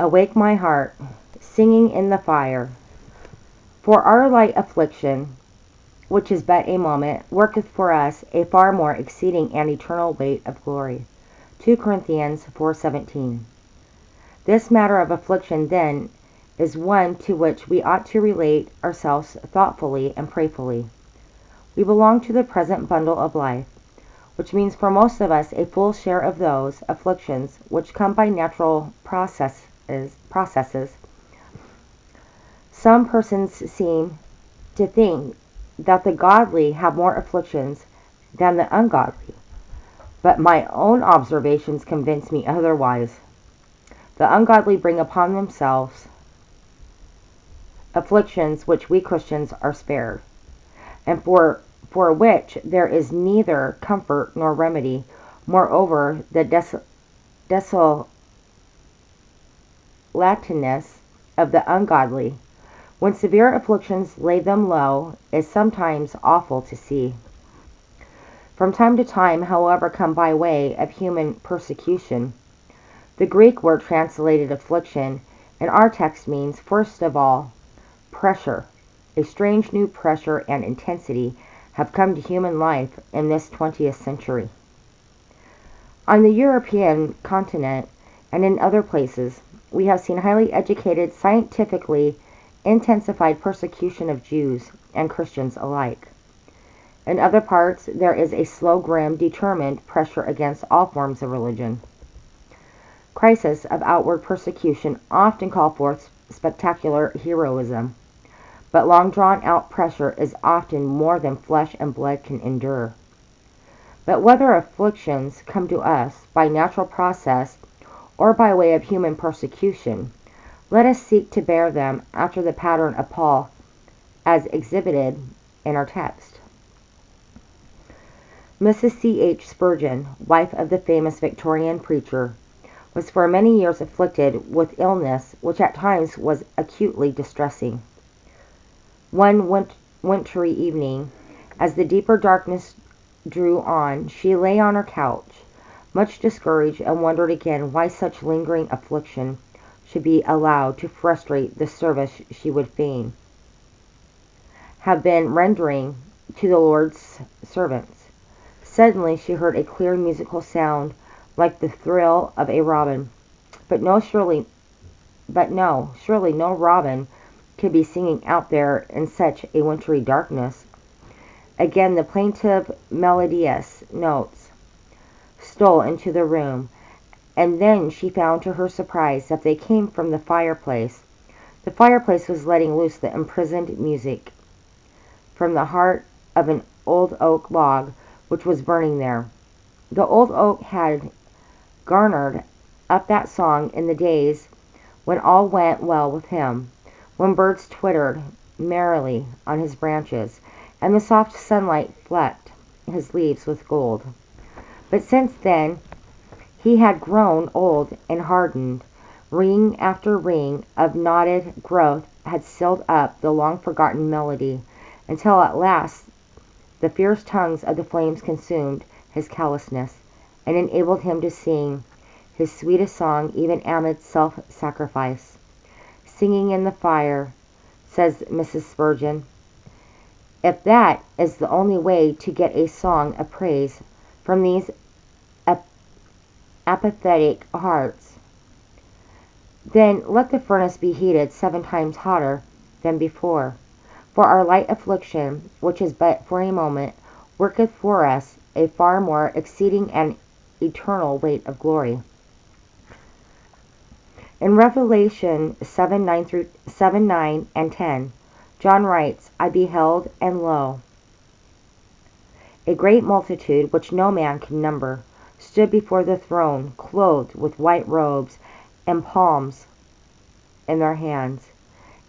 Awake my heart, singing in the fire. For our light affliction, which is but a moment, worketh for us a far more exceeding and eternal weight of glory. 2 Corinthians 4:17. This matter of affliction, then, is one to which we ought to relate ourselves thoughtfully and prayerfully. We belong to the present bundle of life, which means for most of us a full share of those afflictions which come by natural processes. Some persons seem to think that the godly have more afflictions than the ungodly, but my own observations convince me otherwise. The ungodly bring upon themselves afflictions which we Christians are spared, and for which there is neither comfort nor remedy. Moreover, the desolateness of the ungodly, when severe afflictions lay them low, is sometimes awful to see. From time to time, however, come by way of human persecution. The Greek word translated affliction in our text means, first of all, pressure. A strange new pressure and intensity have come to human life in this 20th century. On the European continent and in other places, we have seen highly educated, scientifically intensified persecution of Jews and Christians alike. In other parts, there is a slow, grim, determined pressure against all forms of religion. Crises of outward persecution often call forth spectacular heroism, but long drawn out pressure is often more than flesh and blood can endure. But whether afflictions come to us by natural process or by way of human persecution, let us seek to bear them after the pattern of Paul as exhibited in our text. Mrs. C. H. Spurgeon, wife of the famous Victorian preacher, was for many years afflicted with illness which at times was acutely distressing. One wintry evening, as the deeper darkness drew on, she lay on her couch, much discouraged, and wondered again why such lingering affliction should be allowed to frustrate the service she would fain have been rendering to the Lord's servants. Suddenly she heard a clear musical sound like the thrill of a robin, but surely no robin could be singing out there in such a wintry darkness. Again the plaintive melodious notes stole into the room, and then she found to her surprise that they came from the fireplace. The fireplace was letting loose the imprisoned music from the heart of an old oak log which was burning there. The old oak had garnered up that song in the days when all went well with him, when birds twittered merrily on his branches, and the soft sunlight flecked his leaves with gold. But since then he had grown old and hardened. Ring after ring of knotted growth had sealed up the long-forgotten melody, until at last the fierce tongues of the flames consumed his callousness, and enabled him to sing his sweetest song even amid self-sacrifice. Singing in the fire, says Mrs. Spurgeon. If that is the only way to get a song of praise from these apathetic hearts, then let the furnace be heated 7 times hotter than before. For our light affliction, which is but for a moment, worketh for us a far more exceeding and eternal weight of glory. In Revelation 7:9 and 10, John writes, I beheld, and lo, a great multitude, which no man can number, stood before the throne, clothed with white robes and palms in their hands.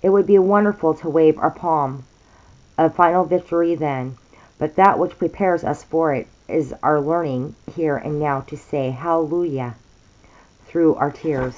It would be wonderful to wave our palm of final victory then, but that which prepares us for it is our learning here and now to say hallelujah through our tears.